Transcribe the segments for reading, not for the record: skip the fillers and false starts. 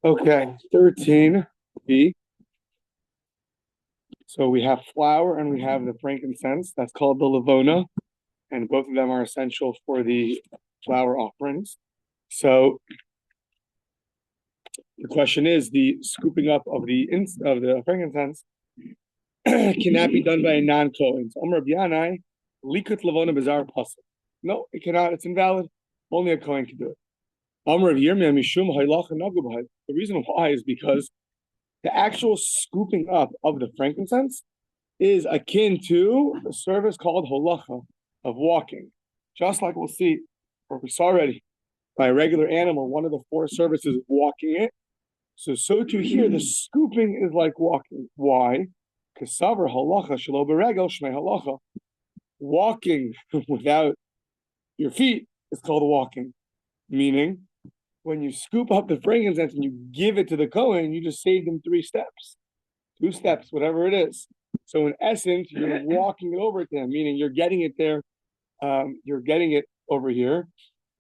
Okay, 13b. So we have flour and we have the frankincense. That's called the lavona, and both of them are essential for the flour offerings. So the question is, the scooping up of the frankincense cannot be done by a non-Kohen. So Amar B'yanai, likut lavona bizarre pasuk. No, it cannot. It's invalid. Only a Kohen can do it. Amar Yirmiyah mishum haylacha nagu b'hay. The reason why is because the actual scooping up of the frankincense is akin to the service called holacha, of walking. Just like we'll see, or we saw already, by a regular animal, one of the four services is walking it. So too here, the scooping is like walking. Why? Because savar halacha shelo beregel shmei halacha. Walking without your feet is called walking. Meaning, when you scoop up the frankincense and you give it to the Kohen, you just saved him 3 steps, 2 steps, whatever it is. So in essence, you're walking it over to him, meaning you're getting it there, you're getting it over here,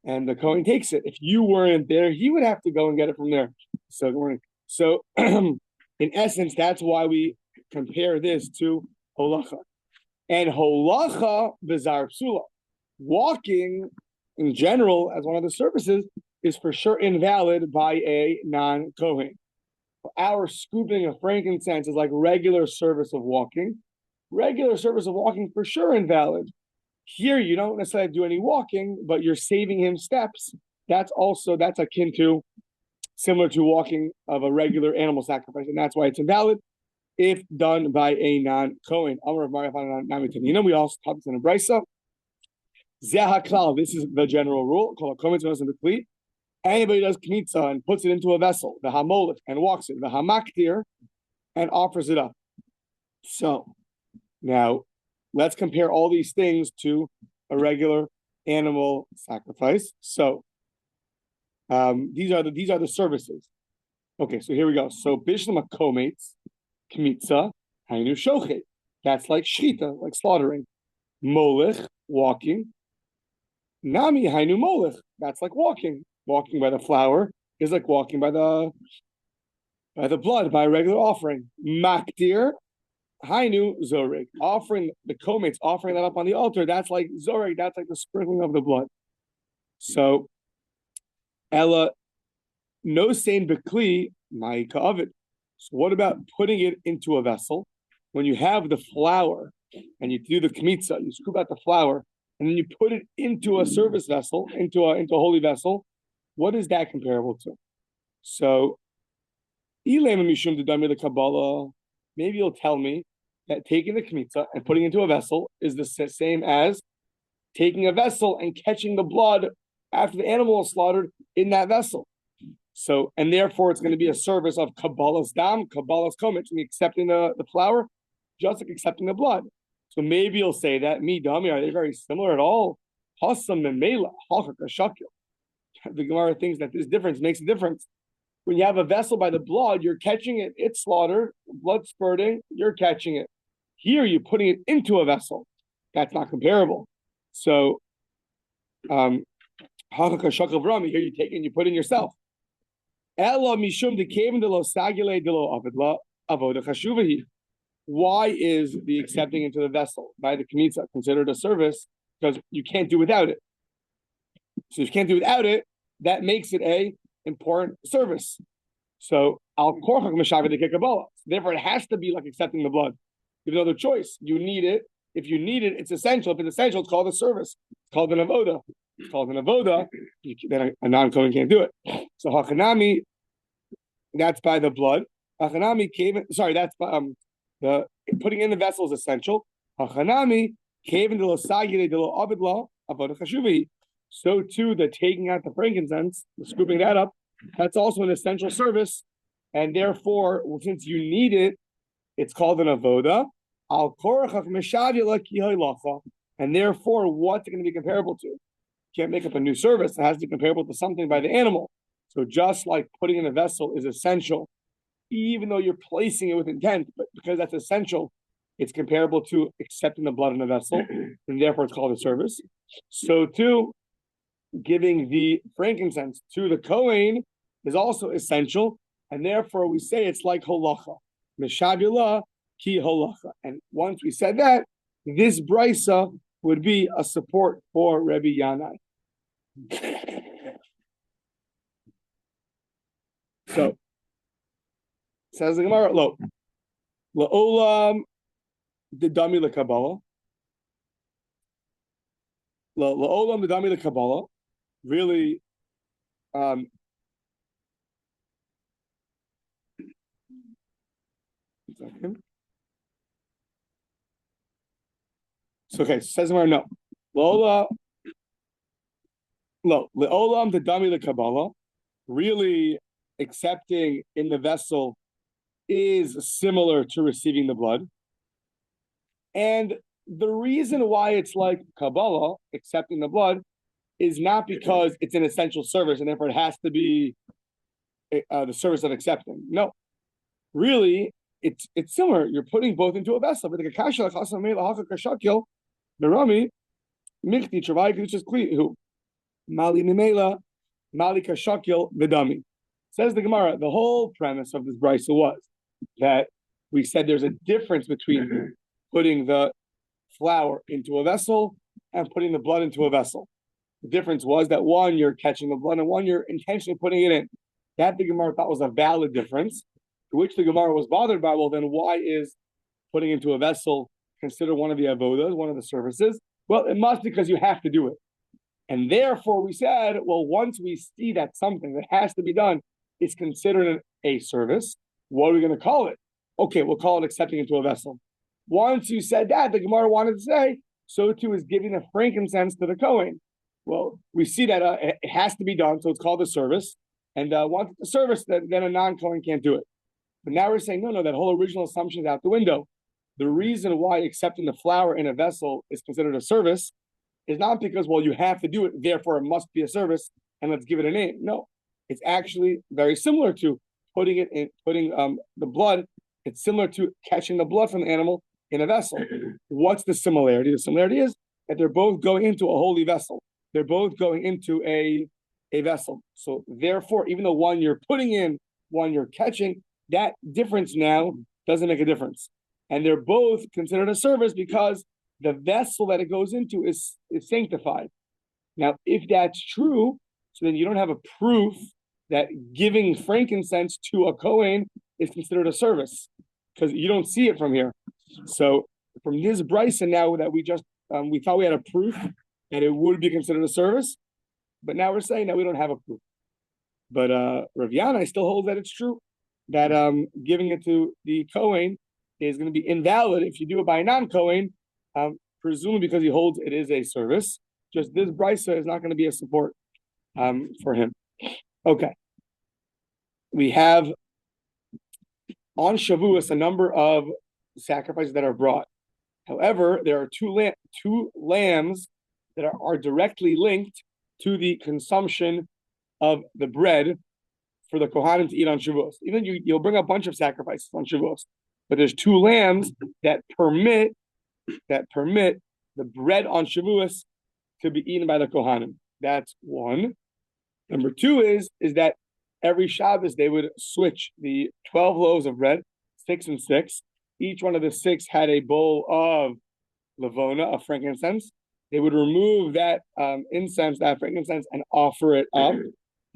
and the Kohen takes it. If you weren't there, he would have to go and get it from there. So in essence, that's why we compare this to holacha. And holacha bizar psula. Walking in general, as one of the services, is for sure invalid by a non-Kohen. Our scooping of frankincense is like regular service of walking. Regular service of walking for sure invalid. Here you don't necessarily do any walking, but you're saving him steps. That's akin to, similar to walking of a regular animal sacrifice, and that's why it's invalid if done by a non-Kohen. We also taught this in a brisa. This is the general rule. Anybody does kmitza and puts it into a vessel, the hamolech, and walks it, the hamaktir, and offers it up. So now let's compare all these things to a regular animal sacrifice. So these are the services. Okay, so here we go. So bishlam kometz, kmitza, hainu shochet. That's like shchita, like slaughtering. Molech, walking. Nami hainu molech. That's like walking. Walking by the flour is like walking by the blood, by a regular offering. Maktir, hainu zoreg. Offering the kometz, offering that up on the altar, that's like zoreg, that's like the sprinkling of the blood. So Ella no sein bekli ma'ika of it. So what about putting it into a vessel? When you have the flour and you do the kmitza, you scoop out the flour and then you put it into a service vessel, into a holy vessel. What is that comparable to? So, maybe you'll tell me that taking the kmitza and putting it into a vessel is the same as taking a vessel and catching the blood after the animal is slaughtered in that vessel. So, and therefore it's going to be a service of kabbalas dam, kabbalas kometz, accepting the flour, just like accepting the blood. So maybe you'll say that, are they very similar at all? Hasam and mela, shakil. The Gemara thinks that this difference makes a difference. When you have a vessel by the blood, you're catching it, it's slaughtered, blood spurting, you're catching it. Here, you're putting it into a vessel. That's not comparable. So, here you take it and you put it in yourself. Why is the accepting into the vessel by the kmitza considered a service? Because you can't do without it. So if you can't do without it, that makes it a important service. So therefore it has to be like accepting the blood. You have no other choice. You need it. If you need it, it's essential. If it's essential, it's called a service. It's called an avoda. It's called an avoda. Then a non-Kohen can't do it. So hachanami, that's by the blood. Hachanami that's by, the putting in the vessel is essential. Hachanami cave into losagile de lo abidla avoda chashuvi. So too, the taking out the frankincense, the scooping that up, that's also an essential service, and therefore, since you need it, it's called an avoda. And therefore, what's it going to be comparable to? You can't make up a new service. It has to be comparable to something by the animal. So just like putting in a vessel is essential, even though you're placing it with intent, but because that's essential, it's comparable to accepting the blood in a vessel, and therefore it's called a service. So too, giving the frankincense to the Kohen is also essential and therefore we say it's like holacha. Meshavila ki holacha. And once we said that, this brisa would be a support for Rabbi Yanai. So, says the Gemara, lo, la'olam didami lekabbalah, la'olam didami lekabbalah, really, so okay, says the Gemara, no, le'olam didami lekabbalah, really accepting in the vessel is similar to receiving the blood. And the reason why it's like Kabbalah, accepting the blood, is not because it's an essential service and therefore it has to be the service of accepting. No. Really, it's similar. You're putting both into a vessel. But the Kakasha, the Rami, Michti, Travai, which is clear, Mali Mimela, Mali Kashakil, Vidami. Says the Gemara, the whole premise of this brisa was that we said there's a difference between putting the flour into a vessel and putting the blood into a vessel. The difference was that one, you're catching the blood, and one, you're intentionally putting it in. That the Gemara thought was a valid difference, to which the Gemara was bothered by. Well, then why is putting into a vessel considered one of the avodas, one of the services? Well, it must, because you have to do it. And therefore we said, well, once we see that something that has to be done is considered a service, what are we going to call it? Okay, we'll call it accepting into a vessel. Once you said that, the Gemara wanted to say, so too is giving the frankincense to the Kohen. Well, we see that it has to be done, so it's called a service. And once it's a service, then a non-Kohen can't do it. But now we're saying, no, that whole original assumption is out the window. The reason why accepting the flour in a vessel is considered a service is not because, well, you have to do it, therefore it must be a service, and let's give it a name. No. It's actually very similar to putting the blood. It's similar to catching the blood from the animal in a vessel. What's the similarity? The similarity is that they're both going into a holy vessel. They're both going into a vessel. So therefore, even though one you're putting in, one you're catching, that difference now doesn't make a difference. And they're both considered a service because the vessel that it goes into is sanctified. Now, if that's true, so then you don't have a proof that giving frankincense to a Kohen is considered a service, because you don't see it from here. So from this brisa now that we just we thought we had a proof that it would be considered a service, but now we're saying that we don't have a proof. But Rav Yanai still holds that it's true that giving it to the Kohen is going to be invalid if you do it by a non-Kohen, presumably because he holds it is a service. Just this brisa is not going to be a support for him. Okay. We have on Shavuos a number of sacrifices that are brought. However, there are two lambs that are directly linked to the consumption of the bread for the Kohanim to eat on Shavuos. Even you'll bring a bunch of sacrifices on Shavuos, but there's two lambs that permit the bread on Shavuos to be eaten by the Kohanim. That's one. Number two is that every Shabbos they would switch the 12 loaves of bread, 6 and 6. Each one of the 6 had a bowl of levona, of frankincense. They would remove that incense, that frankincense, and offer it up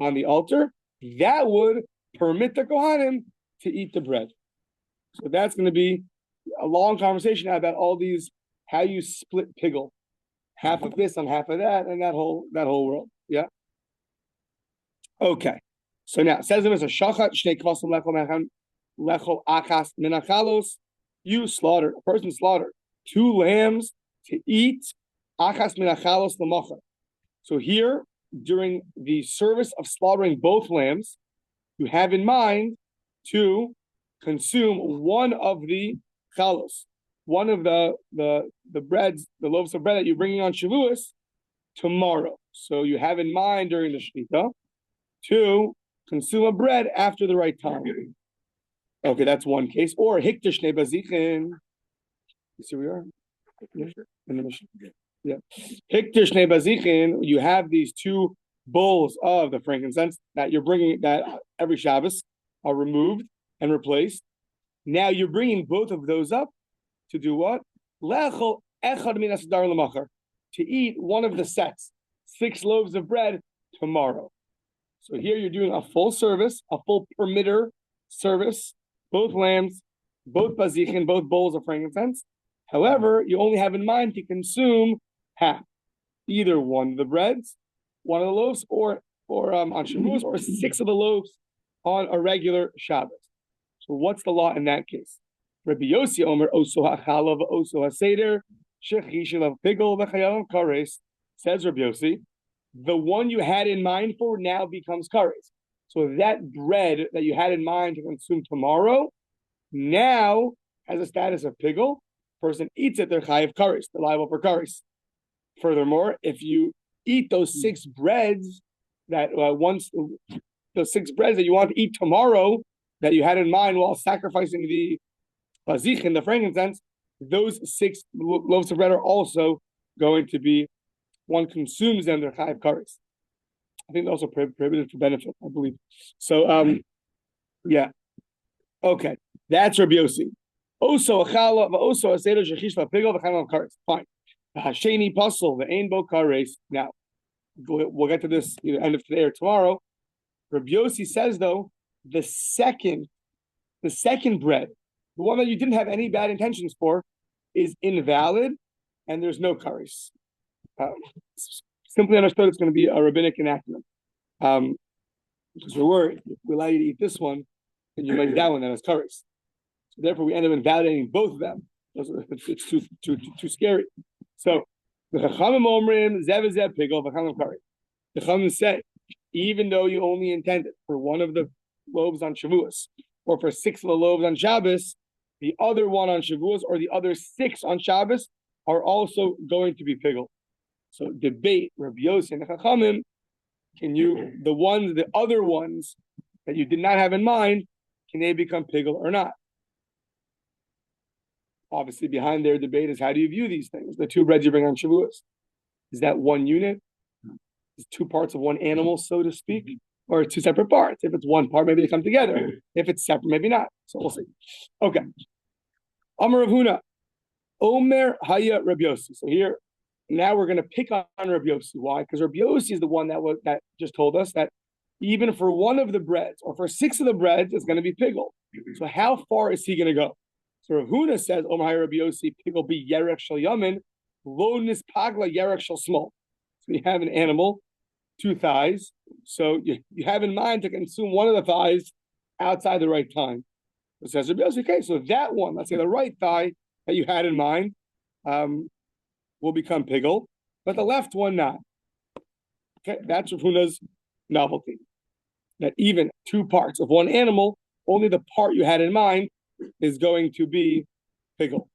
on the altar. That would permit the Kohanim to eat the bread. So that's going to be a long conversation now about all these, how you split pigel, half of this and half of that, and that whole world. Yeah. Okay. So now it says there is a shachat shnei kvasim lechol achas menachalos. You slaughtered, a person slaughtered 2 lambs to eat achas menachalos l'mocha. So here, during the service of slaughtering both lambs, you have in mind to consume one of the chalos, one of the breads, the loaves of bread that you're bringing on Shavuos tomorrow. So you have in mind during the Shechita to consume a bread after the right time. Okay, that's one case. Or hikter shnei bazichin. You see where we are? In the Mishnah. Yeah. Hikter shnei bazichin, you have these 2 bowls of the frankincense that you're bringing that every Shabbos, are removed and replaced. Now you're bringing both of those up to do what? Lechol echad min hasadar lemachar, to eat one of the sets, 6 loaves of bread tomorrow. So here you're doing a full service, a full permitter service, both lambs, both bazichin, both bowls of frankincense. However, you only have in mind to consume half, either one of the breads, one of the loaves, or on Shavuos, or 6 of the loaves on a regular Shabbos. So what's the law in that case? Rabbi Yossi Omer Oso HaChalav Oso HaSeder Shechishin of Pigel V'Chayav Kares, says Rabbi Yossi, the one you had in mind for now becomes kares. So that bread that you had in mind to consume tomorrow now has a status of pigel. Person eats it, they're chayav kares, they're liable for kares. Furthermore, if you eat those 6 breads that those 6 breads that you want to eat tomorrow that you had in mind while sacrificing the bazichin, the frankincense, those 6 loaves of bread are also going to be, one consumes them, they're chayav kares. I think they're also prohibited for benefit, I believe. So, yeah. Okay. That's Rabbi Yossi. Also, also aseder shechish v'pigel v'chayav kares. Fine. Hasheni puzzle, the ain bo kares. Now, we'll get to this either end of today or tomorrow. Rabbi Yossi says, though, the second bread, the one that you didn't have any bad intentions for, is invalid, and there's no kares. Simply understood, it's going to be a rabbinic enactment. Because we're worried, if we allow you to eat this one, then you might eat that one that has kares. So therefore, we end up invalidating both of them. It's too scary. So the Chachamim omrim zev zev pigel v'chayav kares. The Chachamim say, even though you only intended for one of the loaves on Shavuos, or for 6 of the loaves on Shabbos, the other one on Shavuos, or the other 6 on Shabbos, are also going to be pigel. So debate Rabbi Yossi and the Chachamim, the other ones that you did not have in mind, can they become pigel or not? Obviously, behind their debate is how do you view these things? The 2 breads you bring on Shavuos, is that one unit? Is 2 parts of one animal, so to speak, or 2 separate parts? If it's one part, maybe they come together. If it's separate, maybe not. So we'll see. Okay. Amar Rav Huna, Omer Haya Rabbi Yossi. So here, now we're going to pick on Rabbi Yossi. Why? Because Rabbi Yossi is the one that just told us that even for one of the breads or for 6 of the breads, it's going to be pigel. So how far is he going to go? So Rav Huna says, Omer Haya Rabbi Yossi, pigel be yerech shel yamin, lo nispagla yerech shel small. So you have an animal, 2 thighs. So you have in mind to consume one of the thighs outside the right time. It says Rabbi Yossi, okay, so that one, let's say the right thigh that you had in mind, will become pigel, but the left one not. Okay, that's Rav Huna's novelty. That even 2 parts of one animal, only the part you had in mind is going to be pigel.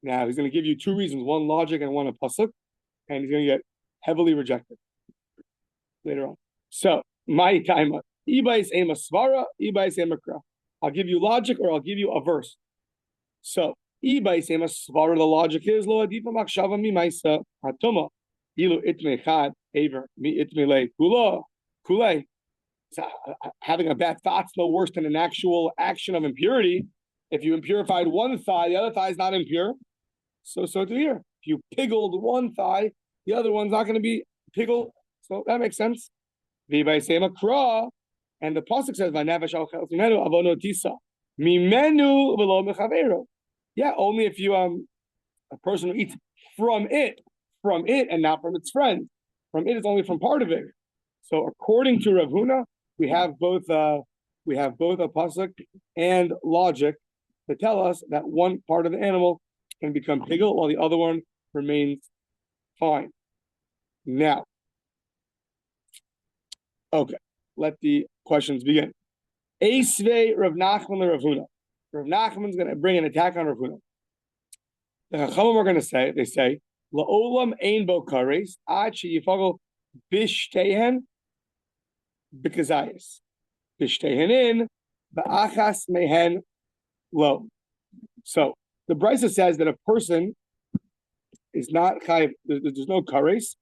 Now he's going to give you 2 reasons: one logic and one a pasuk, and he's going to get heavily rejected later on. So my time, ibais ema svara, ibais ema kra. I'll give you logic or I'll give you a verse. So ibais ema svara, the logic is lo adipa makshava mi maisa hatoma ilu itme chad aver mi itme le kula kulei. Having a bad thought's no worse than an actual action of impurity. If you impurified one thigh, the other thigh is not impure. So to here, if you piggled one thigh, the other one's not going to be piggled. So that makes sense. V'ibais ema kra. And the pasuk says, mimenu v'lo mechavero. Yeah, only if you a person who eats from it, and not from its friend. From it is only from part of it. So according to Rav Huna, we have both a pasuk and logic to tell us that one part of the animal can become pigel while the other one remains fine. Now, okay, let the questions begin. Eisvei Rav Nachman and Rav Huna. Rav Nachman is going to bring an attack on Rav Huna. The Chachamim are going to say, they say, La'olam ein bo kares, ad she'yifagol bishtehen b'kazayis. Bishtehen in, ba'achas mehen lo. So, the Brisa says that a person is not chayiv, there's no kares,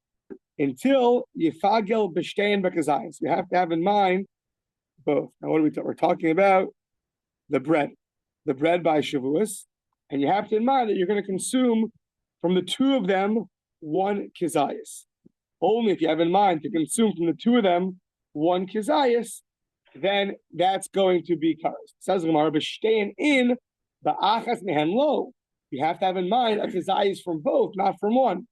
until yifagel bishtehen b'kazayis. You have to have in mind both. Now, what are we're talking about? The bread by Shavuos, and you have to in mind that you're going to consume from the two of them one kizayis. Only if you have in mind to consume from the two of them one kizayis, then that's going to be kares. Says Gemara, b'shtein in ba'achas mehen lo. You have to have in mind a kizayis from both, not from one.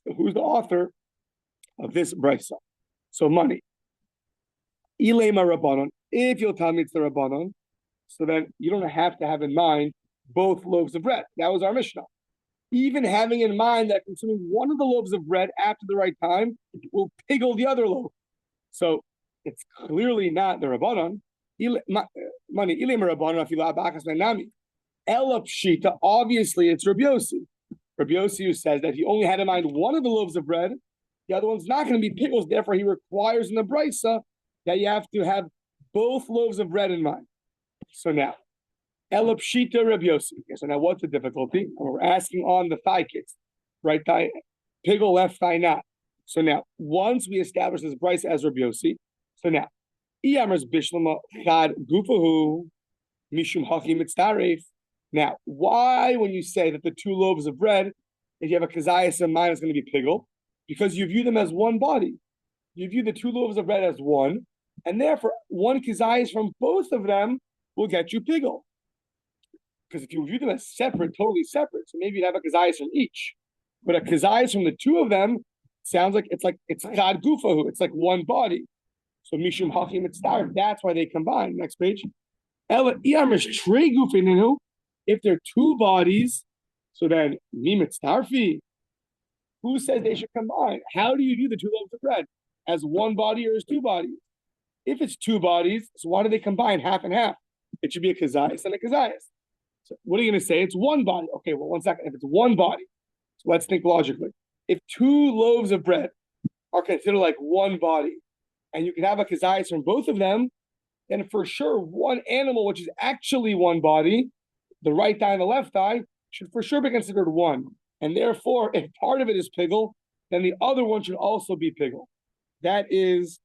So who's the author of this brisa? So money. Ilema Rabbanon. If you'll tell me it's the Rabbanon, so then you don't have to have in mind both loaves of bread. That was our Mishnah. Even having in mind that consuming one of the loaves of bread after the right time will piggle the other loaf. So it's clearly not the Rabbanon. Money. Ilema Rabbanon afila b'achas menami. Ela pshita. Obviously, it's Rabbi Yossi. Rabbi Yossi who says that he only had in mind one of the loaves of bread. The other one's not going to be pickles. Therefore, he requires in the brisa that you have to have both loaves of bread in mind. So now, Elapshita Rabbi Yossi. Okay, so now what's the difficulty? We're asking on the thigh kits, right thigh, piggle, left thigh, not. So now, once we establish this brisa as Rabbi Yossi, so now, Iyamers Bishlama Chad Gufahu Mishum Haki Mitzaref. Now, why when you say that the two loaves of bread, if you have a kazayas in mind, it's going to be piggle? Because you view them as one body. You view the two loaves of bread as one, and therefore one kizayis from both of them will get you piggle. Because if you view them as separate, totally separate, so maybe you'd have a kizayis from each. But a kizayis from the two of them sounds like it's chad gufahu, it's like one body. So mishum hachim mitzdaref, that's why they combine. Next page. Ela iyamish trei gufinu. If they're two bodies, so then mi mitzdarfi. Who says they should combine? How do you view the two loaves of bread? As one body or as two bodies? If it's two bodies, so why do they combine half and half? It should be a kazayas and a kazayas. So what are you going to say? It's one body. Okay, well, 1 second. If it's one body, so let's think logically. If two loaves of bread are considered like one body, and you can have a kazayas from both of them, then for sure one animal, which is actually one body, the right thigh and the left thigh, should for sure be considered one. And therefore, if part of it is piggle, then the other one should also be piggle. That is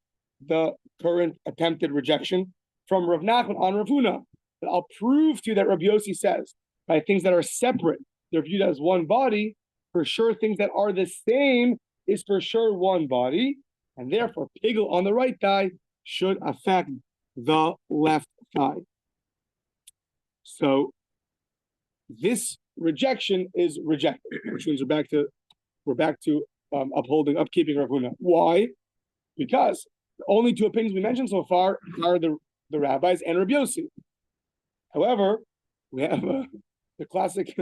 the current attempted rejection from Rav Nachman on Rav Huna. But I'll prove to you that Rabbi Yossi says, by things that are separate, they're viewed as one body. For sure, things that are the same is for sure one body. And therefore, piggle on the right thigh should affect the left thigh. So this rejection is rejected, which means we're back to upkeeping Rav Huna. Why? Because the only two opinions we mentioned so far are the rabbis and Rabbi Yossi. However, we have the classic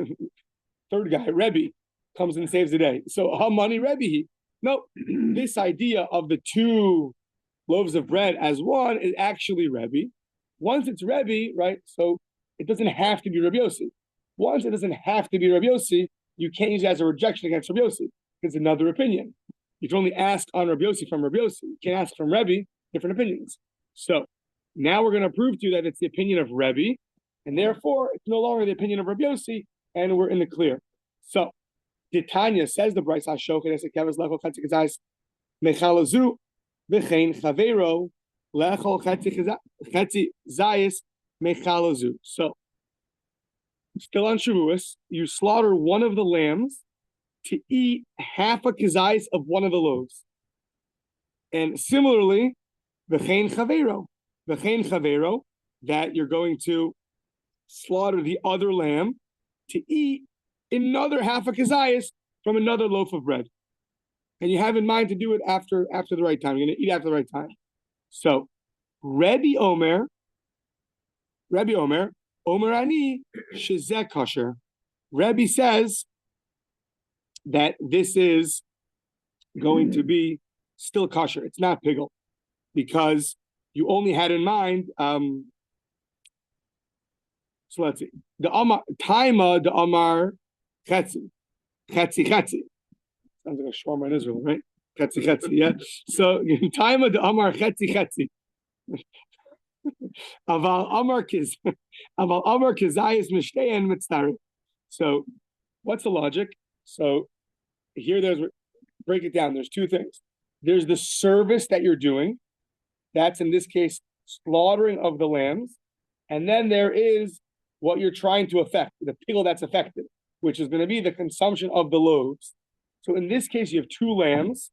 third guy, Rebbe, comes and saves the day. So how many Rebbe? No, this idea of the two loaves of bread as one is actually Rebbe. Once it's Rebbe, right? So it doesn't have to be Rabbi Yossi. Once it doesn't have to be Rabbi Yossi, you can't use it as a rejection against Rabbi Yossi. It's another opinion. You can only ask on Rabbi Yossi from Rabbi Yossi. You can't ask from Rebbe, different opinions. So now we're going to prove to you that it's the opinion of Rebbe, and therefore it's no longer the opinion of Rabbi Yossi, and we're in the clear. So Titania says the Bryce Hashokin as a Kevas Lechol Chetzikazais Mechalazu V'chein Chavero Lechol Chetzikazais Mechalazu. So still on Shavuos, you slaughter one of the lambs to eat half a kazayis of one of the loaves. And similarly, v'chein chavero, that you're going to slaughter the other lamb to eat another half a kazayis from another loaf of bread. And you have in mind to do it after the right time. You're going to eat after the right time. So, Rabbi Omer, Omer Ani, Shezeh Kosher. Rebbe says that this is going to be still kosher. It's not piggle, because you only had in mind. So let's see. The Amar Taima, the Amar Chetzi. Sounds like a shawarma in Israel, right? Chetzi, yeah. So Taima, the Amar Chetzi. Aval Amar Kizayis Mishtein Mitzdarif. So what's the logic? So here break it down. There's two things. There's the service that you're doing. That's in this case slaughtering of the lambs, and then there is what you're trying to affect, the pigul that's affected, which is going to be the consumption of the loaves. So in this case, you have two lambs.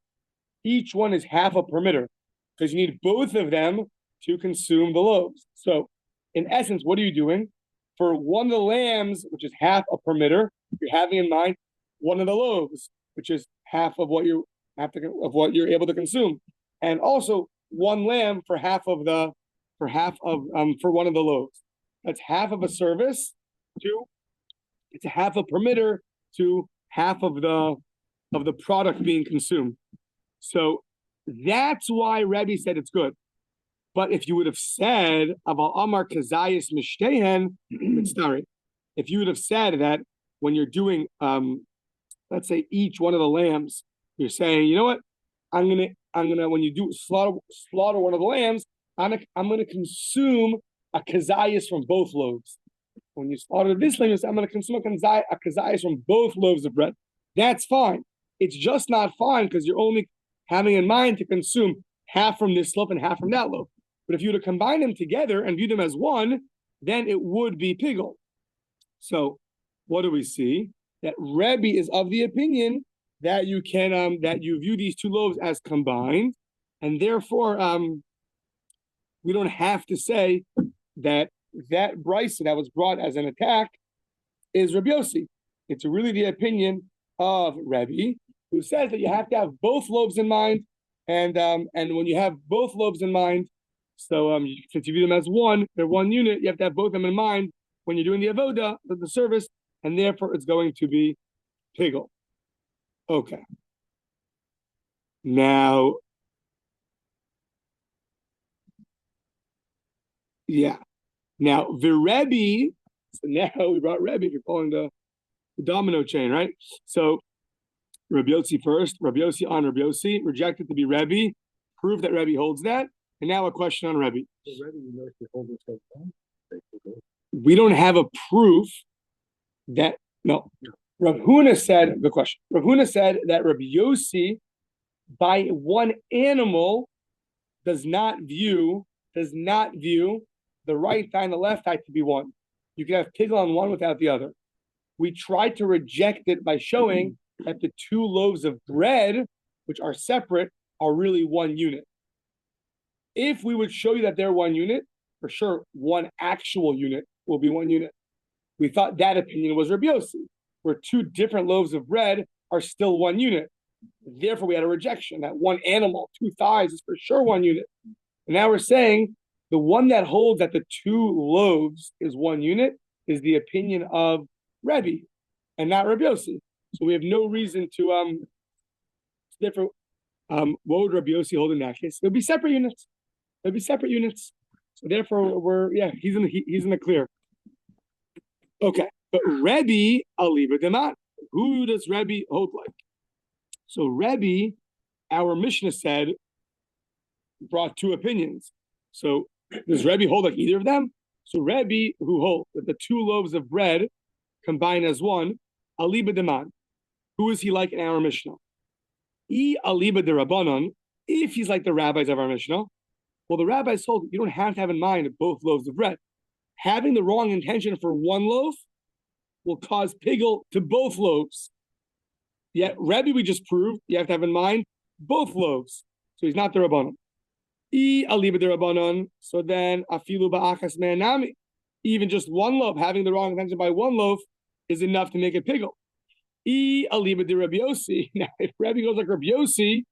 Each one is half a permitter, because you need both of them to consume the loaves. So in essence, what are you doing? For one of the lambs, which is half a permitter, you're having in mind one of the loaves, which is half of what you're able to consume, and also one lamb for one of the loaves. That's half of a service it's a half a permitter to half of the product being consumed. So that's why Rebbe said it's good. But if you would have said Aval Amar Kazayis Mishtehen, if you would have said that when you're doing let's say each one of the lambs, you're saying, you know what, I'm gonna when you do slaughter one of the lambs, I'm gonna consume a kazayis from both loaves. When you slaughter this lamb, I'm gonna consume a kazayis from both loaves of bread. That's fine. It's just not fine because you're only having in mind to consume half from this loaf and half from that loaf. But if you were to combine them together and view them as one, then it would be pigul. So what do we see? That Rebbe is of the opinion that you can that you view these two loaves as combined, and therefore we don't have to say that brisa that was brought as an attack is Rabbi Yossi. It's really the opinion of Rebbe, who says that you have to have both loaves in mind, and when you have both loaves in mind, so since you view them as one, they're one unit, you have to have both of them in mind when you're doing the avoda, the service, and therefore it's going to be pigul. Okay. Now, the Rebbe, so now we brought Rebbe, if you're following the domino chain, right? So Rabbi Yossi first, Rabbi Yossi on Rabbi Yossi, rejected to be Rebbe, proved that Rebbe holds that, and now a question on Rebbe. We don't have a proof that, no. Rav Huna said, the question, Rav Huna said that Rabbi Yossi, by one animal, does not view the right thigh and the left thigh to be one. You can have pigul on one without the other. We tried to reject it by showing that the two loaves of bread, which are separate, are really one unit. If we would show you that they're one unit, for sure, one actual unit will be one unit. We thought that opinion was Rabbi Yossi, where two different loaves of bread are still one unit. Therefore, we had a rejection that one animal, two thighs, is for sure one unit. And now we're saying the one that holds that the two loaves is one unit is the opinion of Rebbe and not Rabbi Yossi. So we have no reason to differ. What would Rabbi Yossi hold in that case? It would be separate units. It would be separate units. So therefore, he's in the clear. Okay, but Rebbe aliva demat. Who does Rebbe hold like? So Rebbe, our Mishnah said, brought two opinions. So does Rebbe hold like either of them? So Rebbe, who holds that the two loaves of bread combine as one, aliba deman. Who is he like in our Mishnah? Aliba de Rabbanon. If he's like the rabbis of our Mishnah, well, the rabbis told you don't have to have in mind both loaves of bread. Having the wrong intention for one loaf will cause pigul to both loaves. Yet Rebbe, we just proved you have to have in mind both loaves. So he's not the Rabbanon. Aliba de Rabbanon. So then afilu ba'achas me'anami. Even just one loaf, having the wrong intention by one loaf, is enough to make it pigul. Aliba de Rabbi Yossi. Now, if Rebbe goes like Rabbi Yossi,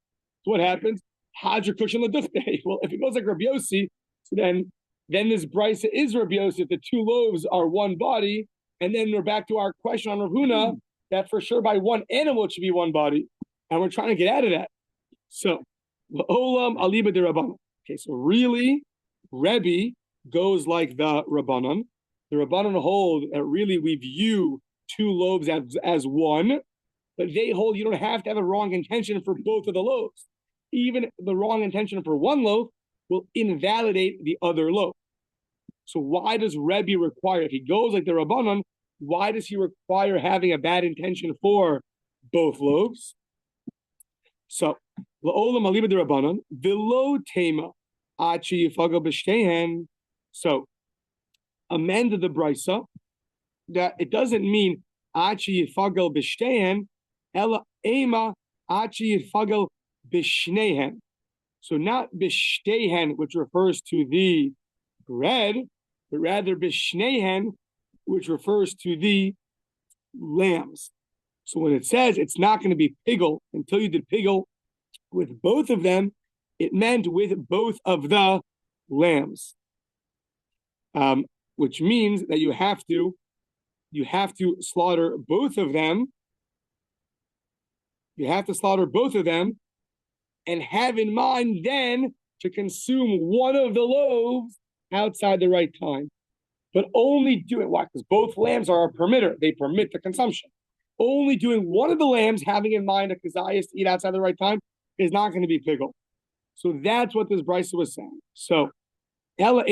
what happens? Hadra kushan l'duchte. Well, if it goes like Rabbi Yossi, so then this brisa is Rabbi Yossi if the two loaves are one body, and then we're back to our question on Rav Huna that for sure by one animal it should be one body, and we're trying to get out of that. So, l'olam aliba de Rabbanon. Okay, so really, Rebbe goes like the Rabbanon. The Rabbanon hold that really we view two loaves as one, but they hold you don't have to have a wrong intention for both of the loaves. Even the wrong intention for one loaf will invalidate the other loaf. So why does Rebbe require, if he goes like the Rabbanon, why does he require having a bad intention for both loaves? So, la'olam aliba de Rabbanon, v'lo tema So amend the brisa that it doesn't mean achi yifagel b'shtehen, ela ema achi yifagel b'shnehen. So not b'shtehen, which refers to the bread, but rather b'shnehen, which refers to the lambs. So when it says it's not going to be pigel until you did pigel with both of them, it meant with both of the lambs, which means that you have to slaughter both of them. You have to slaughter both of them and have in mind then to consume one of the loaves outside the right time. But only do it. Why? Because both lambs are a permitter. They permit the consumption. Only doing one of the lambs, having in mind a kazayas to eat outside the right time, is not going to be pigel. So that's what this brisa was saying. So, and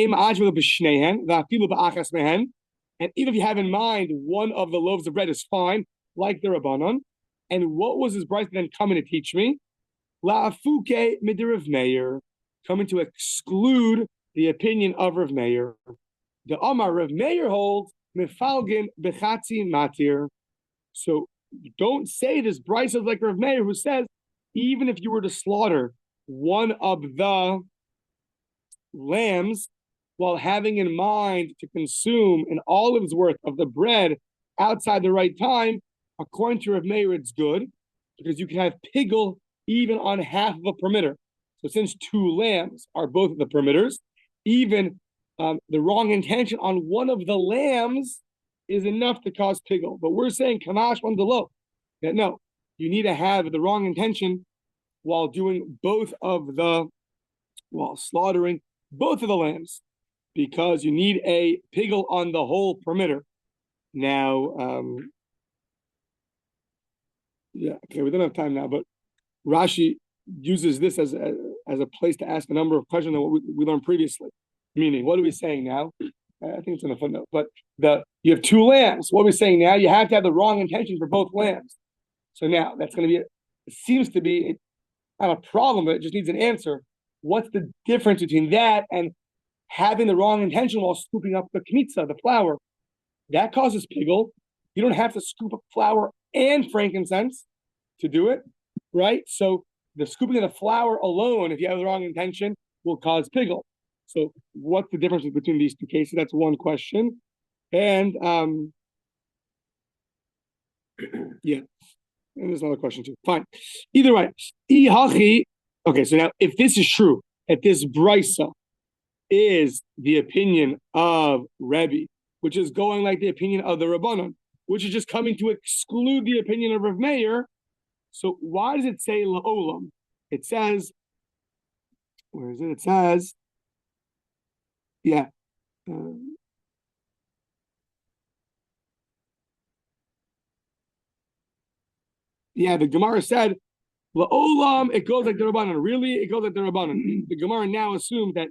even if you have in mind one of the loaves of bread is fine, like the Rabbanon. And what was this brisa then coming to teach me? La'afuke midirav Meir, coming to exclude the opinion of Rav Meir. The Amar Rav Meir holds mefalgin bechatzi matir. So don't say this brisa is like Rav Meir, who says even if you were to slaughter one of the lambs while having in mind to consume an olive's worth of the bread outside the right time, according to Rav Meir, it's good because you can have pigel even on half of a permitter. So since two lambs are both of the permitters, even the wrong intention on one of the lambs is enough to cause pigel. But we're saying kamash on the low, that no, you need to have the wrong intention while slaughtering both of the lambs, because you need a pigel on the whole permitter. Now, we don't have time now, but Rashi uses this as a place to ask a number of questions than what we learned previously. Meaning, what are we saying now? I think it's in the footnote. But you have two lambs. What are we saying now? You have to have the wrong intention for both lambs. So now that's going to be. It seems to be not a problem, but it just needs an answer. What's the difference between that and having the wrong intention while scooping up the kmitza, the flour? That causes pigel. You don't have to scoop up flour and frankincense to do it, right? So the scooping of the flour alone, if you have the wrong intention, will cause pigel. So what's the difference between these two cases? That's one question. And yeah, and there's another question too. Fine. Either way. Okay, so now if this is true, that this brisa is the opinion of Rebbe, which is going like the opinion of the Rabbanon, which is just coming to exclude the opinion of Rav Meir. So why does it say la'olam? It says, where is it? It says, yeah. The Gemara said, la'olam, it goes like the Rabbanon. Really, it goes like the Rabbanon. The Gemara now assumes that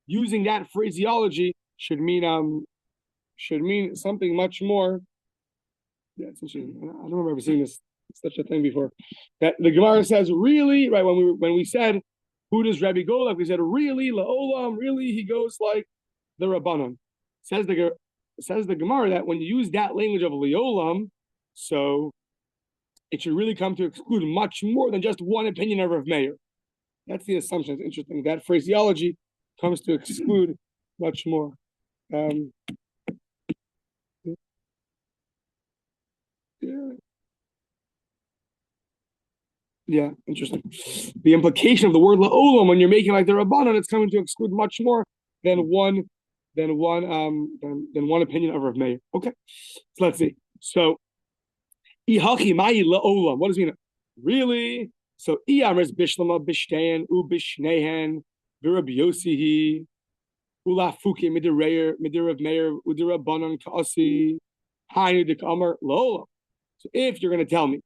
using that phraseology should mean something much more. Yeah, it's interesting. I don't remember ever seeing such a thing before. That the Gemara says, really, right? When we said, who does Rabbi go like? We said, really, la'olam, really, he goes like the Rabbanon. Says the Gemara that when you use that language of la'olam, so it should really come to exclude much more than just one opinion of Rav Meir. That's the assumption. It's interesting. That phraseology comes to exclude much more. Yeah, interesting. The implication of the word la'olam when you're making like the Rabbanon, it's coming to exclude much more than one opinion of Rav Meir. Okay, so let's see. So, ihachi ma'i la'olam. What does it mean? Really? So, iyamres bishlama bishtayan u bishnehen v'Rabbi Yosihi ulafuki midirav Meir udirabanon kaasi hainu dekamar la'olam. So, if you're going to tell me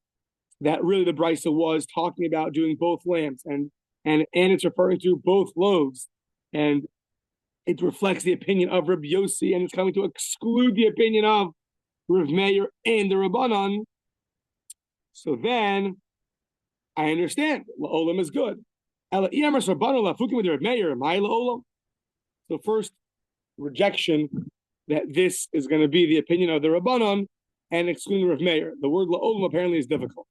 that really the brisa was talking about doing both lambs and it's referring to both loaves, and it reflects the opinion of Rabbi Yossi, and it's coming to exclude the opinion of Rav Meir and the Rabbanon. So then I understand la'olam is good. So first, rejection that this is going to be the opinion of the Rabbanon and excluding Rav Meir. The word la'olam apparently is difficult.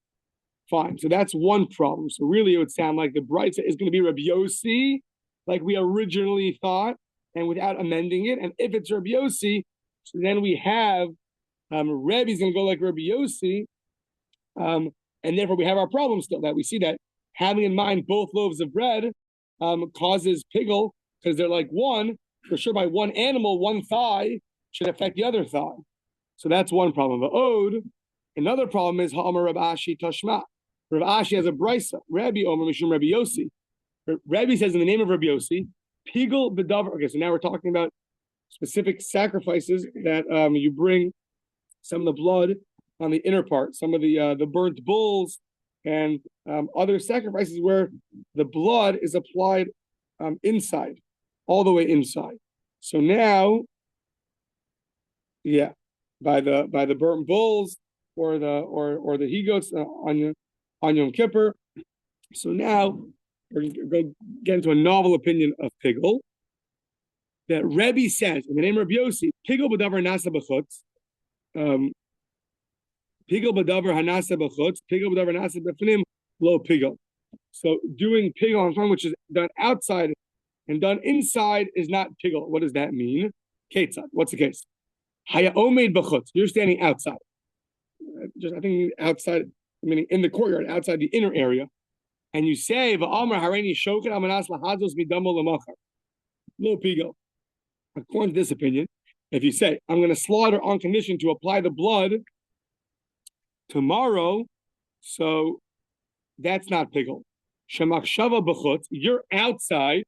Fine, so that's one problem. So really it would sound like the Brisa is going to be Rabbi Yossi, like we originally thought, and without amending it. And if it's Rabbi Yossi, so then we have Rebbe's going to go like Rabbi Yossi, and therefore we have our problem still, that we see that having in mind both loaves of bread causes pigul, because they're like one, for sure by one animal, one thigh should affect the other thigh. So that's one problem. The ode, another problem is Ha'amar Rav Ashi Tashma. Rav Ashi has a brisa. Rabbi Omer Mishum Rabbi Yossi. Rabbi says in the name of Rabbi Yossi, pigul b'davar. Okay, so now we're talking about specific sacrifices that you bring some of the blood on the inner part, some of the burnt bulls, and other sacrifices where the blood is applied inside, all the way inside. So now, yeah, by the burnt bulls or the he-goats on Yom Kippur. So now we're going to get into a novel opinion of pigul that Rebbe says in the name of Rabbi Yossi, pigul b'davar nasa b'chutz, pigul b'davar hanasa b'chutz, pigul b'davar nasa b'fnim, lo pigul. So doing pigul on something which is done outside and done inside is not pigul. What does that mean? Ketzad. What's the case? Haya omeid b'chutz. You're standing outside. I think outside, meaning in the courtyard, outside the inner area, and you say, "Va'amar hareini shoket amanas lahazos midamo lamachar." Lo pigul. According to this opinion, if you say, "I'm going to slaughter on condition to apply the blood tomorrow," so that's not pigul. Shemachshava b'chutz. You're outside,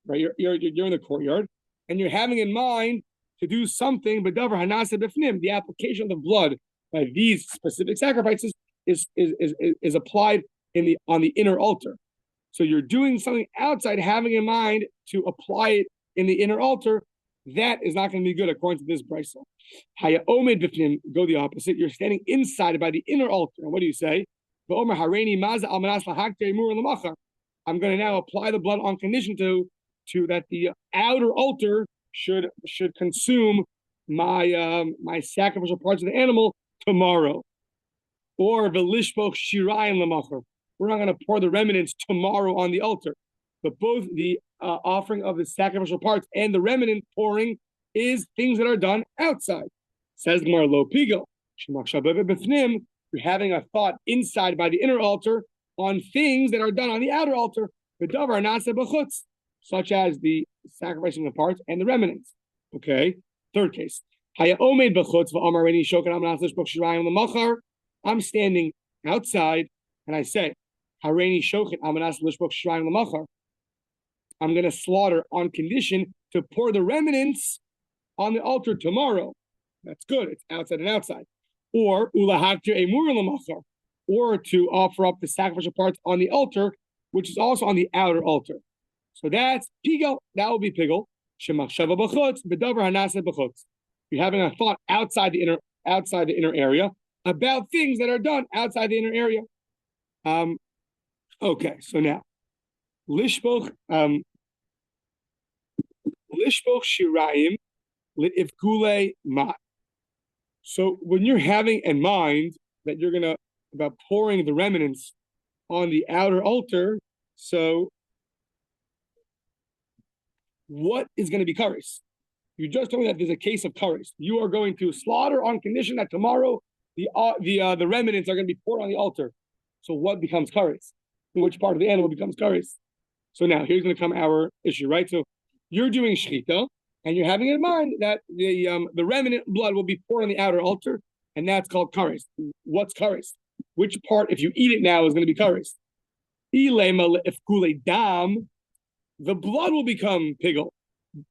right? You're in the courtyard, and you're having in mind to do something. B'davar hanasa b'fnim. The application of the blood by these specific sacrifices is applied on the inner altar. So you're doing something outside, having in mind to apply it in the inner altar. That is not going to be good according to this brisa. Haya omed b'fnim, go the opposite. You're standing inside by the inner altar. And what do you say? I'm going to now apply the blood on condition to that the outer altar should consume my sacrificial parts of the animal tomorrow. Or velishboch shirayim lemacher. We're not going to pour the remnants tomorrow on the altar, but both the offering of the sacrificial parts and the remnant pouring is things that are done outside. Says Gemara lo pigul. You're having a thought inside by the inner altar on things that are done on the outer altar, such as the sacrificing of parts and the remnants. Okay. Third case. I'm standing outside and I say, I'm going to slaughter on condition to pour the remnants on the altar tomorrow. That's good. It's outside and outside. Or to offer up the sacrificial parts on the altar, which is also on the outer altar. So that's pigul. That will be pigul. You're having a thought outside the inner area about things that are done outside the inner area. Okay, so now lishboch shirayim li'ivkule mat. So when you're having in mind that you're about pouring the remnants on the outer altar, so what is going to be kares? You just told me that there's a case of kares. You are going to slaughter on condition that tomorrow the remnants are going to be poured on the altar. So what becomes kares? Which part of the animal becomes kares? So now here's going to come our issue, right? So you're doing shechita, and you're having in mind that the remnant blood will be poured on the outer altar, and that's called kares. What's kares? Which part, if you eat it now, is going to be kares? The blood will become pigul.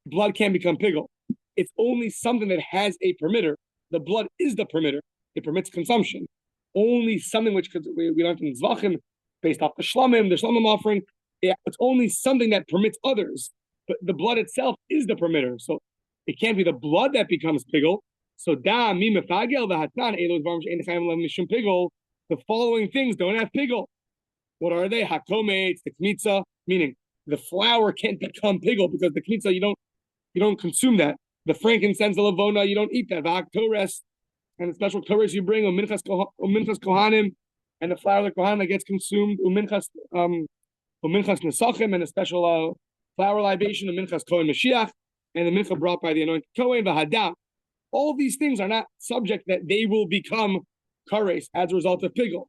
Blood can become pigul. It's only something that has a permitter. The blood is the permitter. It permits consumption. Only something which we learned from Zvachim, based off the shlamim offering. It's only something that permits others. But the blood itself is the permitter. So it can't be the blood that becomes pigul. So the following things don't have pigul. What are they? Hakometz, the kmitza, meaning the flour can't become pigel because the knitza you don't consume that. The frankincense, the lavona, you don't eat that. V'ak tores, and the special tores you bring, uminchas kohanim, and the flour of the kohanim that gets consumed, uminchas nesachim, and a special flour libation, uminchas kohen mashiach, and the mincha brought by the anointed kohen, v'hadam. All of these things are not subject that they will become kares as a result of pigel.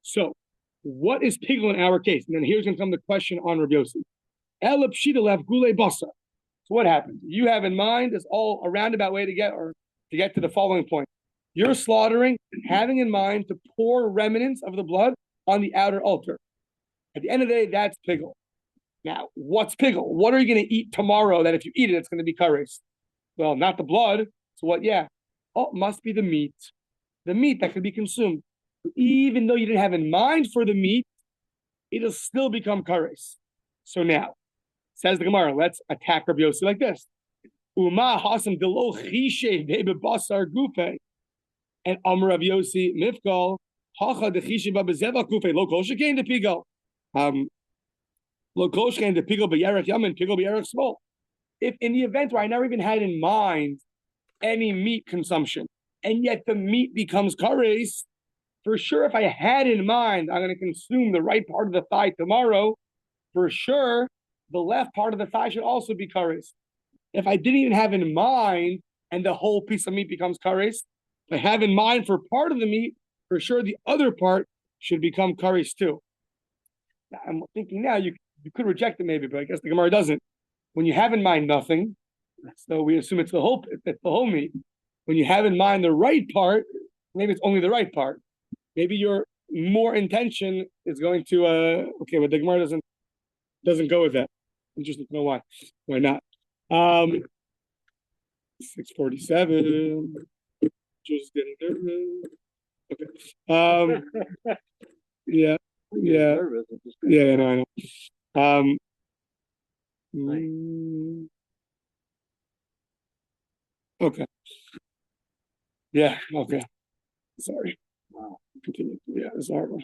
So, what is pigel in our case? And then here's going to come the question on Rabbi Yossi. El pshita lev gulei basar. So what happens? You have in mind is all a roundabout way to get to the following point. You're slaughtering, having in mind to pour remnants of the blood on the outer altar. At the end of the day, that's pigel. Now, what's pigel? What are you going to eat tomorrow that if you eat it, it's going to be kares? Well, not the blood. So what? Yeah. Oh, it must be the meat. The meat that could be consumed. Even though you didn't have in mind for the meat, it'll still become kares. So now, says the Gemara, let's attack Rabbi Yossi like this. Uma hasam delo chishe basar gufe. And Amar Rabbi Yossi mifkal hacha de chishe babezeva gufe lo kol shekain de pigal. Lo kol shekain de pigal b'yarech yamin pigal b'yarech small. If in the event where I never even had in mind any meat consumption, and yet the meat becomes kares, for sure, if I had in mind I'm going to consume the right part of the thigh tomorrow, for sure, the left part of the thigh should also be kares. If I didn't even have in mind and the whole piece of meat becomes kares, if I have in mind for part of the meat, for sure the other part should become kares too. Now, I'm thinking now you could reject it maybe, but I guess the Gemara doesn't. When you have in mind nothing, so we assume it's the whole meat. When you have in mind the right part, maybe it's only the right part. Maybe your more intention is going to okay, but the Gemara doesn't go with that. Interesting to know why. Why not? 6:47. Just getting nervous. Okay. Yeah. No, I know. Okay. Yeah. Okay. Sorry. Wow. Continue. Yeah, it's a hard one.